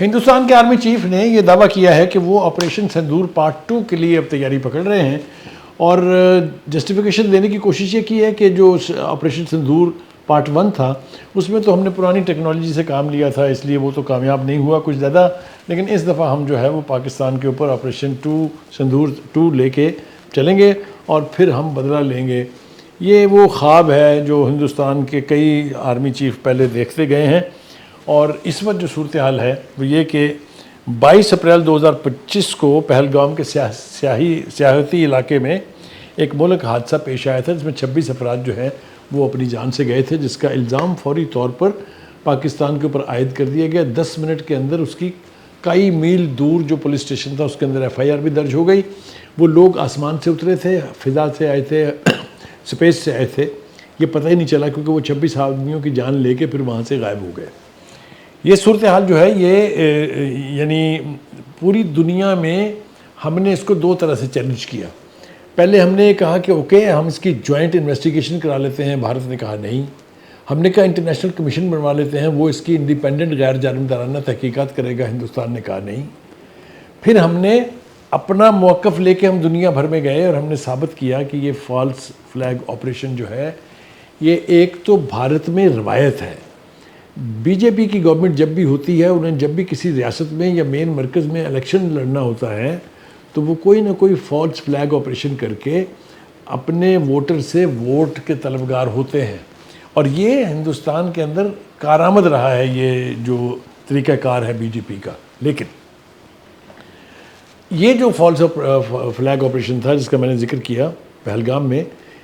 ہندوستان کے army chief نے یہ دعویٰ کیا ہے کہ وہ آپریشن سندور پارٹ 2 کے لیے اب تیاری پکڑ رہے ہیں اور جسٹیفیکیشن دینے کی کوشش یہ کی ہے کہ جو آپریشن سندور پارٹ 1 تھا اس میں تو ہم نے پرانی ٹیکنالوجی سے کام لیا تھا، اس لیے وہ تو کامیاب نہیں ہوا کچھ زیادہ، لیکن اس دفعہ ہم جو ہے وہ پاکستان کے اوپر آپریشن سندور 2 لے کے چلیں گے اور پھر ہم بدلہ لیں گے۔ یہ وہ خواب ہے جو ہندوستان کے کئی آرمی چیف پہلے دیکھتے گئے ہیں، اور اس وقت جو صورتحال ہے وہ یہ کہ 22 اپریل 2025 کو پہلگام کے سیاحتی علاقے میں ایک مہلک حادثہ پیش آیا تھا جس میں 26 افراد جو ہیں وہ اپنی جان سے گئے تھے، جس کا الزام فوری طور پر پاکستان کے اوپر عائد کر دیا گیا۔ 10 منٹ کے اندر اس کی کئی میل دور جو پولیس اسٹیشن تھا اس کے اندر FIR بھی درج ہو گئی۔ وہ لوگ آسمان سے اترے تھے، فضا سے آئے تھے، سپیس سے آئے تھے، یہ پتہ ہی نہیں چلا کیونکہ وہ 26 آدمیوں کی جان لے کے پھر وہاں سے غائب ہو گئے۔ یہ صورتحال جو ہے یہ یعنی پوری دنیا میں ہم نے اس کو دو طرح سے چیلنج کیا۔ پہلے ہم نے یہ کہا کہ اوکے ہم اس کی جوائنٹ انویسٹیگیشن کرا لیتے ہیں، بھارت نے کہا نہیں۔ ہم نے کہا انٹرنیشنل کمیشن بنوا لیتے ہیں، وہ اس کی انڈیپینڈنٹ غیر جانبدارانہ تحقیقات کرے گا، ہندوستان نے کہا نہیں۔ پھر ہم نے اپنا موقف لے کے ہم دنیا بھر میں گئے اور ہم نے ثابت کیا کہ یہ فالس فلیگ آپریشن جو ہے یہ ایک تو بھارت میں روایت ہے۔ BJP کی گورنمنٹ جب بھی ہوتی ہے، انہیں جب بھی کسی ریاست میں یا مین مرکز میں الیکشن لڑنا ہوتا ہے تو وہ کوئی نہ کوئی فالس فلیگ آپریشن کر کے اپنے ووٹر سے ووٹ کے طلبگار ہوتے ہیں، اور یہ ہندوستان کے اندر کارآمد رہا ہے یہ جو طریقہ کار ہے BJP کا۔ لیکن یہ جو فالس فلیگ آپریشن تھا جس کا میں نے ذکر کیا پہلگام میں،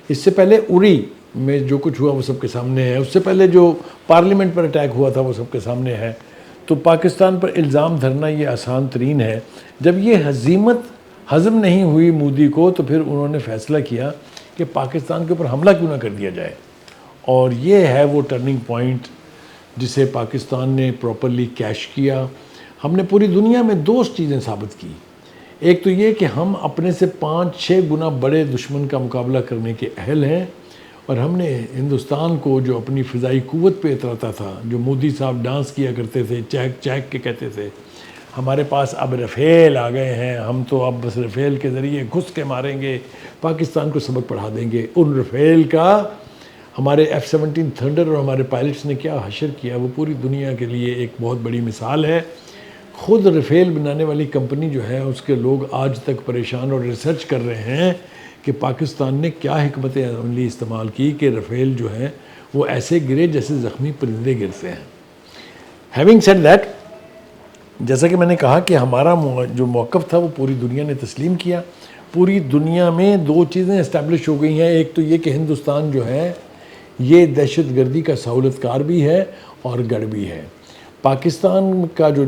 اس سے پہلے اری میں جو کچھ ہوا وہ سب کے سامنے ہے، اس سے پہلے جو پارلیمنٹ پر اٹیک ہوا تھا وہ سب کے سامنے ہے۔ تو پاکستان پر الزام دھرنا یہ آسان ترین ہے۔ جب یہ ہزیمت ہضم نہیں ہوئی مودی کو تو پھر انہوں نے فیصلہ کیا کہ پاکستان کے اوپر حملہ کیوں نہ کر دیا جائے، اور یہ ہے وہ ٹرننگ پوائنٹ جسے پاکستان نے پراپرلی کیش کیا۔ ہم نے پوری دنیا میں دو چیزیں ثابت کی، ایک تو یہ کہ ہم اپنے سے 5-6 گنا بڑے دشمن کا مقابلہ کرنے کے اہل ہیں، اور ہم نے ہندوستان کو جو اپنی فضائی قوت پہ اتراتا تھا، جو مودی صاحب ڈانس کیا کرتے تھے، چہک چہک کے کہتے تھے ہمارے پاس اب رفیل آ گئے ہیں، ہم تو اب بس رفیل کے ذریعے گھس کے ماریں گے، پاکستان کو سبق پڑھا دیں گے۔ ان رفیل کا ہمارے F-17 تھنڈر اور ہمارے پائلٹس نے کیا حشر کیا، وہ پوری دنیا کے لیے ایک بہت بڑی مثال ہے۔ خود رفیل بنانے والی کمپنی جو ہے اس کے لوگ آج تک پریشان اور ریسرچ کر رہے ہیں کہ پاکستان نے کیا حکمت عملی استعمال کی کہ رفیل جو ہیں وہ ایسے گرے جیسے زخمی پرندے گرتے ہیں۔ ہیونگ سیڈ دیٹ، جیسا کہ میں نے کہا کہ ہمارا جو موقف تھا وہ پوری دنیا نے تسلیم کیا۔ پوری دنیا میں دو چیزیں اسٹیبلش ہو گئی ہیں، ایک تو یہ کہ ہندوستان جو ہے یہ دہشت گردی کا سہولت کار بھی ہے اور گڑھ بھی ہے۔ پاکستان کا جو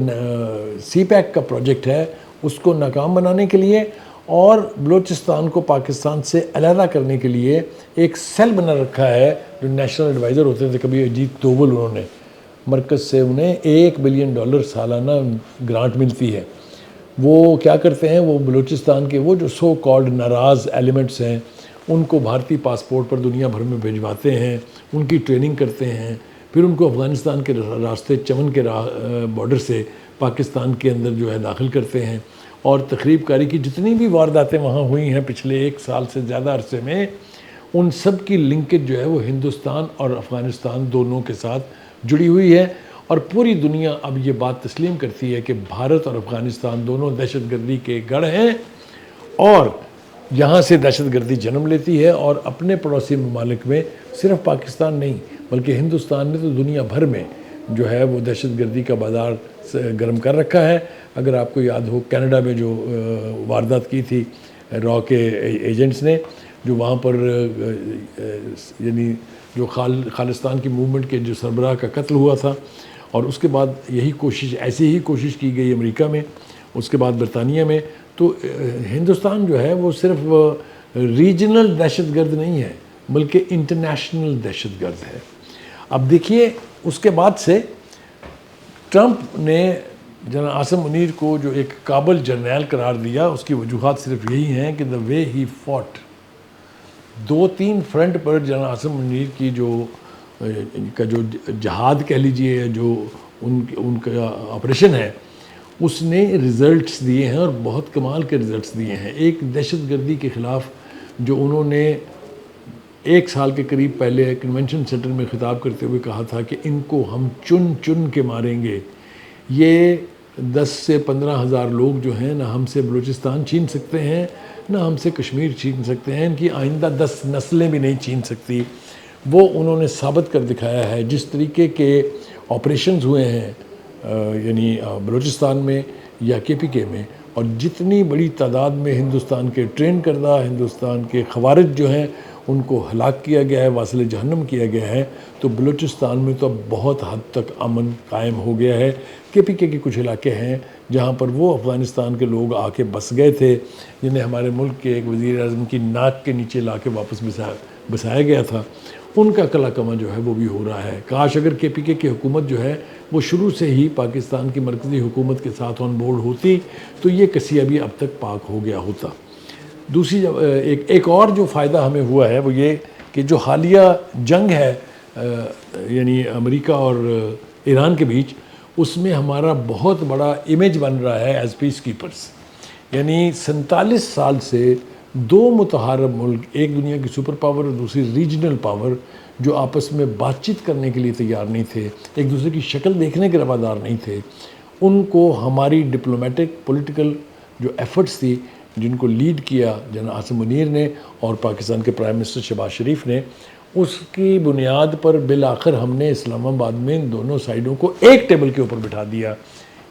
CPEC کا پروجیکٹ ہے اس کو ناکام بنانے کے لیے اور بلوچستان کو پاکستان سے علیحدہ کرنے کے لیے ایک سیل بنا رکھا ہے جو نیشنل ایڈوائزر ہوتے تھے کبھی اجیت دوول، انہوں نے مرکز سے انہیں $1 بلین سالانہ گرانٹ ملتی ہے۔ وہ کیا کرتے ہیں، وہ بلوچستان کے وہ جو سو کالڈ ناراض ایلیمنٹس ہیں ان کو بھارتی پاسپورٹ پر دنیا بھر میں بھیجواتے ہیں، ان کی ٹریننگ کرتے ہیں، پھر ان کو افغانستان کے راستے چمن کے بارڈر سے پاکستان کے اندر جو ہے داخل کرتے ہیں، اور تخریب کاری کی جتنی بھی وارداتیں وہاں ہوئی ہیں پچھلے 1 سال سے زیادہ عرصے میں، ان سب کی لنکیج جو ہے وہ ہندوستان اور افغانستان دونوں کے ساتھ جڑی ہوئی ہے، اور پوری دنیا اب یہ بات تسلیم کرتی ہے کہ بھارت اور افغانستان دونوں دہشت گردی کے گڑھ ہیں، اور یہاں سے دہشت گردی جنم لیتی ہے، اور اپنے پڑوسی ممالک میں صرف پاکستان نہیں بلکہ ہندوستان نے تو دنیا بھر میں جو ہے وہ دہشت گردی کا بازار گرم کر رکھا ہے۔ اگر آپ کو یاد ہو کینیڈا میں جو واردات کی تھی را کے ایجنٹس نے، جو وہاں پر یعنی جو خالستان کی موومنٹ کے جو سربراہ کا قتل ہوا تھا، اور اس کے بعد ایسی ہی کوشش کی گئی امریکہ میں، اس کے بعد برطانیہ میں، تو ہندوستان جو ہے وہ صرف ریجنل دہشت گرد نہیں ہے بلکہ انٹرنیشنل دہشت گرد ہے۔ اب دیکھیے اس کے بعد سے ٹرمپ نے جنرل عاصم منیر کو جو ایک قابل جرنیل قرار دیا، اس کی وجوہات صرف یہی ہیں کہ the way he fought، 2-3 front per general Asim Munir کی جو جہاد کہہ لیجئے، جو ان کا آپریشن ہے، اس نے رزلٹس دیے ہیں اور بہت کمال کے رزلٹس دیے ہیں. ایک دہشت گردی کے خلاف جو انہوں نے 1 سال کے قریب پہلے کنونشن سینٹر میں خطاب کرتے ہوئے کہا تھا کہ ان کو ہم چن چن کے ماریں گے. یہ 10 سے 15 ہزار لوگ جو ہیں نہ ہم سے بلوچستان چھین سکتے ہیں نہ ہم سے کشمیر چھین سکتے ہیں. ان کی آئندہ 10 نسلیں بھی نہیں چھین سکتی. وہ انہوں نے ثابت کر دکھایا ہے. جس طریقے کے آپریشنز ہوئے ہیں یعنی بلوچستان میں یا KPK میں، اور جتنی بڑی تعداد میں ہندوستان کے ٹرین کردہ ہندوستان کے خوارج جو ہیں ان کو ہلاک کیا گیا ہے، واصل جہنم کیا گیا ہے، تو بلوچستان میں تو اب بہت حد تک امن قائم ہو گیا ہے. KPK کے کچھ علاقے ہیں جہاں پر وہ افغانستان کے لوگ آ کے بس گئے تھے، جنہیں ہمارے ملک کے ایک وزیر اعظم کی ناک کے نیچے لا کے واپس بسایا گیا تھا. ان کا کلا کما جو ہے وہ بھی ہو رہا ہے. کاش اگر KPK کی حکومت جو ہے وہ شروع سے ہی پاکستان کی مرکزی حکومت کے ساتھ آن بورڈ ہوتی تو یہ کسی ابھی اب تک پاک ہو گیا ہوتا. دوسری ایک اور جو فائدہ ہمیں ہوا ہے وہ یہ کہ جو حالیہ جنگ ہے یعنی امریکہ اور ایران کے بیچ، اس میں ہمارا بہت بڑا امیج بن رہا ہے ایز پیس کیپرز. یعنی 47 سال سے 2 متحارب ملک، ایک دنیا کی سپر پاور اور دوسری ریجنل پاور، جو آپس میں بات چیت کرنے کے لیے تیار نہیں تھے، ایک دوسرے کی شکل دیکھنے کے روادار نہیں تھے، ان کو ہماری ڈپلومیٹک پولیٹیکل جو ایفرٹس تھی جن کو لیڈ کیا جناب عاصم منیر نے اور پاکستان کے پرائم منسٹر شہباز شریف نے، اس کی بنیاد پر بالآخر ہم نے اسلام آباد میں ان دونوں سائیڈوں کو ایک ٹیبل کے اوپر بٹھا دیا.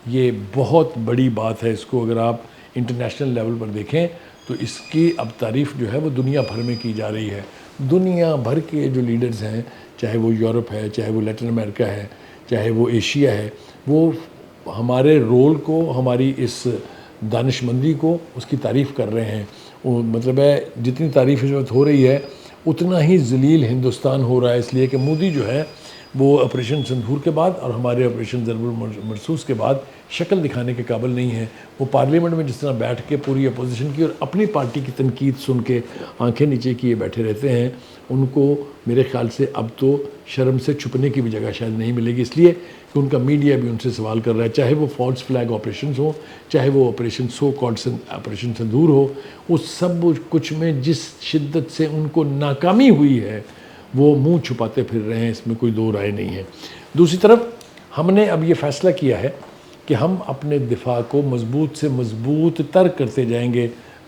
یہ بہت بڑی بات ہے. اس کو اگر آپ انٹرنیشنل لیول پر دیکھیں تو اس کی اب تعریف جو ہے وہ دنیا بھر میں کی جا رہی ہے. دنیا بھر کے جو لیڈرز ہیں، چاہے وہ یورپ ہے، چاہے وہ لیٹن امریکہ ہے، چاہے وہ ایشیا ہے، وہ ہمارے رول کو، ہماری اس دانش مندی کو، اس کی تعریف کر رہے ہیں. مطلب ہے جتنی تعریف اس وقت ہو رہی ہے اتنا ہی ذلیل ہندوستان ہو رہا ہے، اس لیے کہ مودی جو ہے وہ آپریشن سندھور کے بعد اور ہمارے آپریشن ضرب المرصوص کے بعد شکل دکھانے کے قابل نہیں ہے. وہ پارلیمنٹ میں جس طرح بیٹھ کے پوری اپوزیشن کی اور اپنی پارٹی کی تنقید سن کے آنکھیں نیچے کیے بیٹھے رہتے ہیں، ان کو میرے خیال سے اب تو شرم سے چھپنے کی بھی جگہ شاید نہیں ملے گی، اس لیے کہ ان کا میڈیا بھی ان سے سوال کر رہا ہے. چاہے وہ فالس فلیگ آپریشنز ہوں، چاہے وہ آپریشن سو کالڈ آپریشن سندھور ہو، اس سب کچھ میں جس شدت سے ان کو ناکامی ہوئی ہے وہ منہ چھپاتے پھر رہے ہیں، اس میں کوئی دو رائے نہیں ہے. دوسری طرف ہم نے اب یہ فیصلہ کیا ہے کہ ہم اپنے دفاع کو مضبوط سے مضبوط تر کرتے جائیں گے.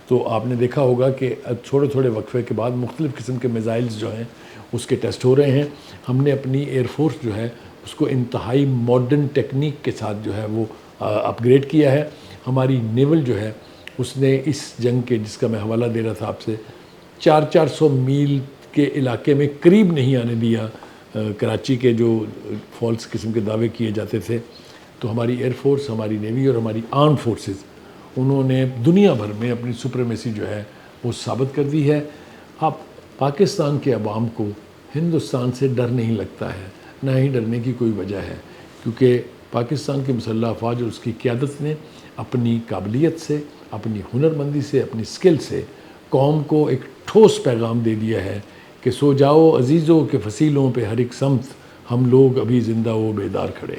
تو آپ نے دیکھا ہوگا کہ تھوڑے تھوڑے وقفے کے بعد مختلف قسم کے میزائلز جو ہیں اس کے ٹیسٹ ہو رہے ہیں. ہم نے اپنی ایئر فورس جو ہے اس کو انتہائی ماڈرن ٹیکنیک کے ساتھ جو ہے وہ اپ گریڈ کیا ہے. ہماری نیول جو ہے اس نے اس جنگ کے، جس کا میں حوالہ دے رہا تھا آپ سے، 400 میل کے علاقے میں قریب نہیں آنے دیا کراچی کے جو فالس قسم کے دعوے کیے جاتے تھے. تو ہماری ایئر فورس، ہماری نیوی اور ہماری آرم فورسز، انہوں نے دنیا بھر میں اپنی سپریمیسی جو ہے وہ ثابت کر دی ہے. اب پاکستان کے عوام کو ہندوستان سے ڈر نہیں لگتا ہے، نہ ہی ڈرنے کی کوئی وجہ ہے، کیونکہ پاکستان کی مسلح افواج اور اس کی قیادت نے اپنی قابلیت سے، اپنی ہنرمندی سے، اپنی سکل سے قوم کو ایک ٹھوس پیغام دے دیا ہے کہ سو جاؤ عزیزوں کے فصیلوں پہ ہر ایک سمت، ہم لوگ ابھی زندہ و بیدار کھڑے.